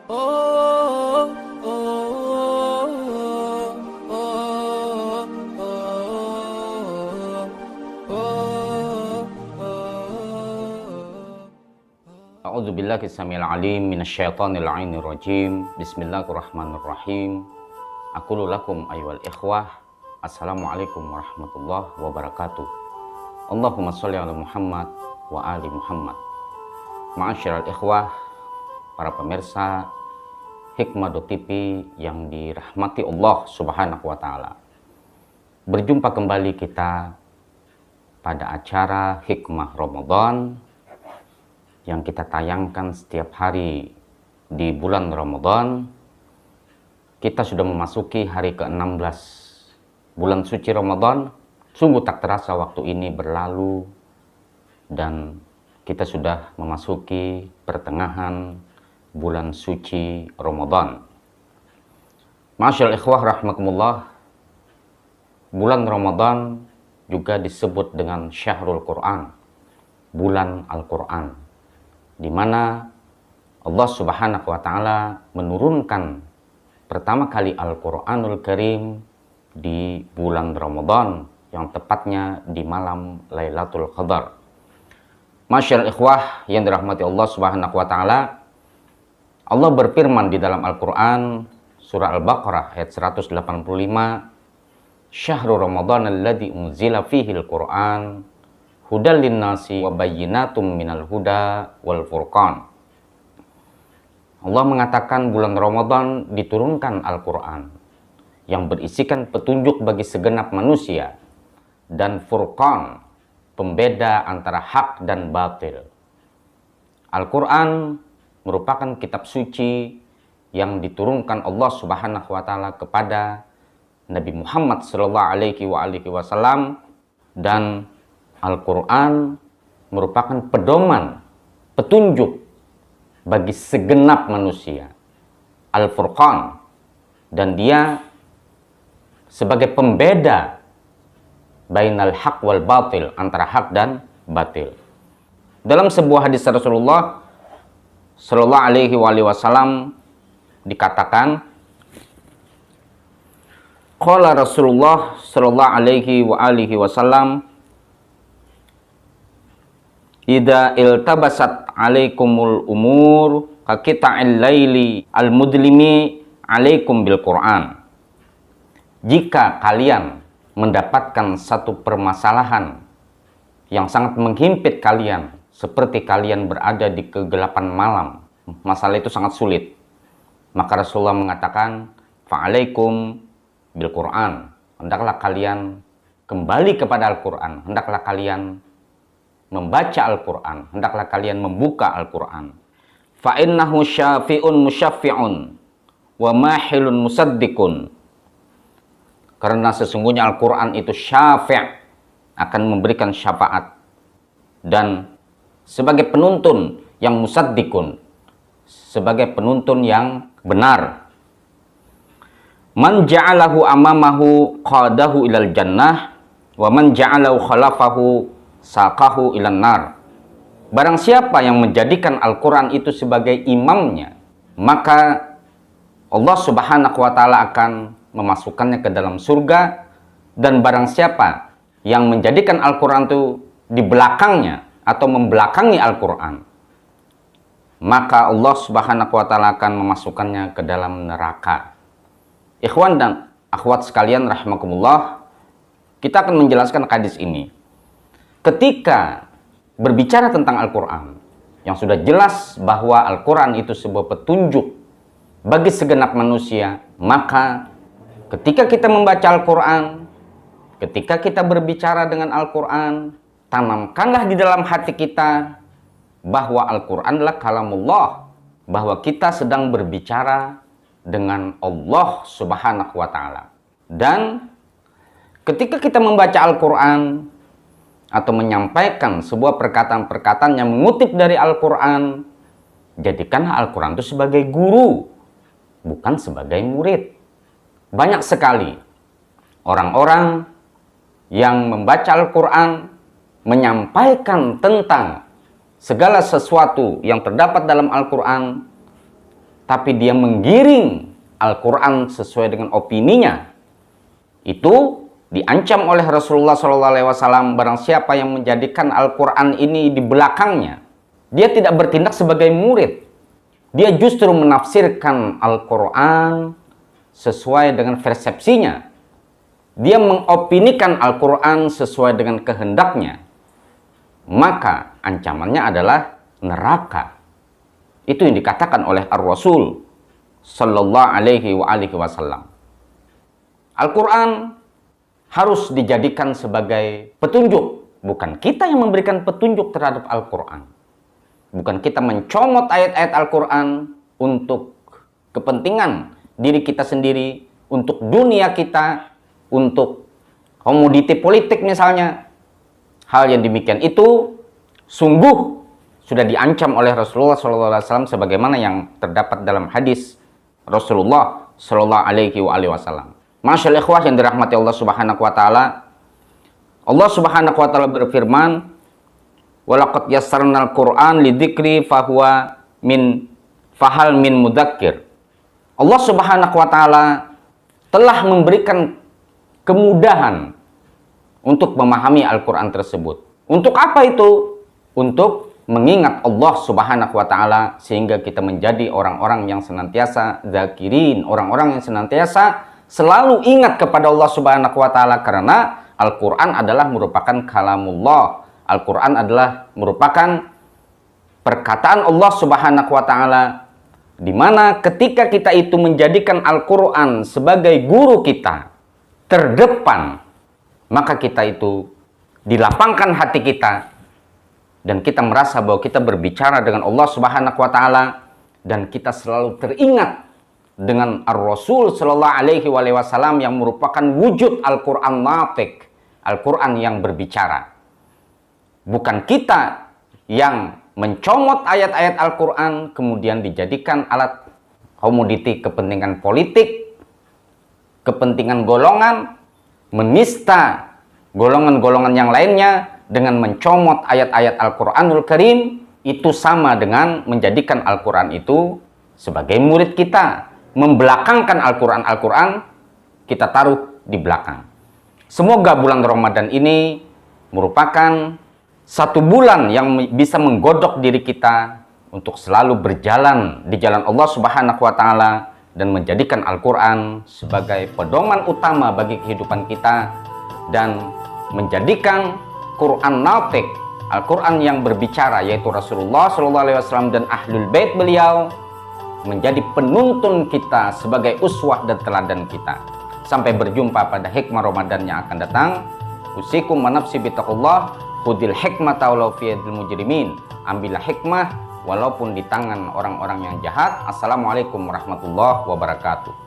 Oh, oh, oh, oh, oh, oh. A'udzubillahi samil alim minasyaitonir la'inir rajim. Bismillahirrahmanirrahim. Aqulu lakum ayyuhal ikhwah, assalamualaikum warahmatullahi wabarakatuh. Allahumma sholli ala Muhammad wa ali Muhammad. Ma'asyiral ikhwah, para pemirsa Hikmah.tv yang dirahmati Allah Subhanahu wa taala. Berjumpa kembali kita pada acara Hikmah Ramadan yang kita tayangkan setiap hari di bulan Ramadan. Kita sudah memasuki hari ke-16 bulan suci Ramadan. Sungguh tak terasa waktu ini berlalu dan kita sudah memasuki pertengahan bulan suci Ramadan. Masyaallah ikhwah rahmakumullah, bulan Ramadan juga disebut dengan Syahrul Quran, bulan Al-Quran, di mana Allah Subhanahu wa taala menurunkan pertama kali Al-Quranul Karim di bulan Ramadan, yang tepatnya di malam Lailatul Qadar. Masyaallah ikhwah yang dirahmati Allah Subhanahu wa taala, Allah berfirman di dalam Al-Quran surah Al-Baqarah ayat 185, Syahrul Ramadan alladzi unzila fihi al-Quran hudal linnasi wa bayyinatum minal huda wal furqan. Allah mengatakan bulan Ramadan diturunkan Al-Quran yang berisikan petunjuk bagi segenap manusia dan furqan, pembeda antara hak dan batil. Al-Quran merupakan kitab suci yang diturunkan Allah Subhanahu wa taala kepada Nabi Muhammad sallallahu alaihi wasallam, dan Al-Quran merupakan pedoman, petunjuk bagi segenap manusia. Al-Furqan, dan dia sebagai pembeda bainal haq wal batil, antara hak dan batil. Dalam sebuah hadis Rasulullah sallallahu alaihi wasallam dikatakan, qala Rasulullah sallallahu alaihi wasallam, idza iltabasat alaikumul umur kaqita'il laili al-mudlimi alaikum bil Qur'an. Jika kalian mendapatkan satu permasalahan yang sangat menghimpit kalian, seperti kalian berada di kegelapan malam, masalah itu sangat sulit, maka Rasulullah mengatakan, fa'alaikum bil Qur'an, hendaklah kalian kembali kepada Al-Quran, hendaklah kalian membaca Al-Quran, hendaklah kalian membuka Al-Quran. Fa'innahu syafi'un musyaffi'un wa mahilun musaddiqun. Karena sesungguhnya Al-Quran itu syafi', akan memberikan syafaat, dan sebagai penuntun yang musaddiqun, sebagai penuntun yang benar. Man ja'alahu amamahu qadahu ilal jannah wa man ja'alahu khalafahu saqahu ilan nar. Barang siapa yang menjadikan Al-Quran itu sebagai imamnya, maka Allah Subhanahu wa taala akan memasukkannya ke dalam surga. Dan barang siapa yang menjadikan Al-Quran itu di belakangnya atau membelakangi Al-Quran, maka Allah Subhanahu wa taala akan memasukkannya ke dalam neraka. Ikhwan dan akhwat sekalian rahimakumullah, kita akan menjelaskan hadis ini. Ketika berbicara tentang Al-Quran, yang sudah jelas bahwa Al-Quran itu sebuah petunjuk bagi segenap manusia, maka ketika kita membaca Al-Quran, ketika kita berbicara dengan Al-Quran, tanamkanlah di dalam hati kita bahwa Al-Quran adalah kalamullah, bahwa kita sedang berbicara dengan Allah Subhanahu wa taala. Dan ketika kita membaca Al-Quran atau menyampaikan sebuah perkataan-perkataan yang mengutip dari Al-Quran, jadikanlah Al-Quran itu sebagai guru, bukan sebagai murid. Banyak sekali orang-orang yang membaca Al-Quran, menyampaikan tentang segala sesuatu yang terdapat dalam Al-Quran, tapi dia menggiring Al-Quran sesuai dengan opininya, itu diancam oleh Rasulullah SAW. Barang siapa yang menjadikan Al-Quran ini di belakangnya, dia tidak bertindak sebagai murid, dia justru menafsirkan Al-Quran sesuai dengan persepsinya, dia mengopinikan Al-Quran sesuai dengan kehendaknya, maka ancamannya adalah neraka. Itu yang dikatakan oleh Ar-Rasul Sallallahu Alaihi Wasallam. Al-Quran harus dijadikan sebagai petunjuk. Bukan kita yang memberikan petunjuk terhadap Al-Quran. Bukan kita mencomot ayat-ayat Al-Quran untuk kepentingan diri kita sendiri, untuk dunia kita, untuk komoditi politik misalnya. Hal yang demikian itu sungguh sudah diancam oleh Rasulullah SAW sebagaimana yang terdapat dalam hadis Rasulullah SAW. Masyaallah ikhwah yang dirahmati Allah Subhanahu wa taala. Allah Subhanahu wa taala berfirman, "Walaqad yassarnal Qur'an lidzikri fahuwa min fahal min mudzakir." Allah Subhanahu wa taala telah memberikan kemudahan untuk memahami Al-Qur'an tersebut. Untuk apa itu? Untuk mengingat Allah Subhanahu wa taala sehingga kita menjadi orang-orang yang senantiasa zakirin, orang-orang yang senantiasa selalu ingat kepada Allah Subhanahu wa taala, karena Al-Qur'an adalah merupakan kalamullah. Al-Qur'an adalah merupakan perkataan Allah Subhanahu wa taala, di mana ketika kita itu menjadikan Al-Qur'an sebagai guru kita terdepan, maka kita itu dilapangkan hati kita dan kita merasa bahwa kita berbicara dengan Allah Subhanahu wa taala, dan kita selalu teringat dengan Ar-Rasul Sallallahu Alaihi Wasallam yang merupakan wujud Al-Quran natik, Al-Quran yang berbicara. Bukan kita yang mencomot ayat-ayat Al-Quran kemudian dijadikan alat komoditi kepentingan politik, kepentingan golongan, menista golongan-golongan yang lainnya dengan mencomot ayat-ayat Al-Quranul Karim. Itu sama dengan menjadikan Al-Quran itu sebagai murid kita, membelakangkan Al-Quran kita taruh di belakang. Semoga bulan Ramadan ini merupakan satu bulan yang bisa menggodok diri kita untuk selalu berjalan di jalan Allah Subhanahu wa taala dan menjadikan Al-Quran sebagai pedoman utama bagi kehidupan kita, dan menjadikan Quran natik, Al-Quran yang berbicara, yaitu Rasulullah SAW dan Ahlul Bait beliau, menjadi penuntun kita sebagai uswah dan teladan kita. Sampai berjumpa pada hikmah Ramadan yang akan datang. Usikum wa nafsi bitaqullah, khudil hikmata walau fi yadil mujrimin. Ambillah hikmah walaupun di tangan orang-orang yang jahat. Assalamualaikum warahmatullahi wabarakatuh.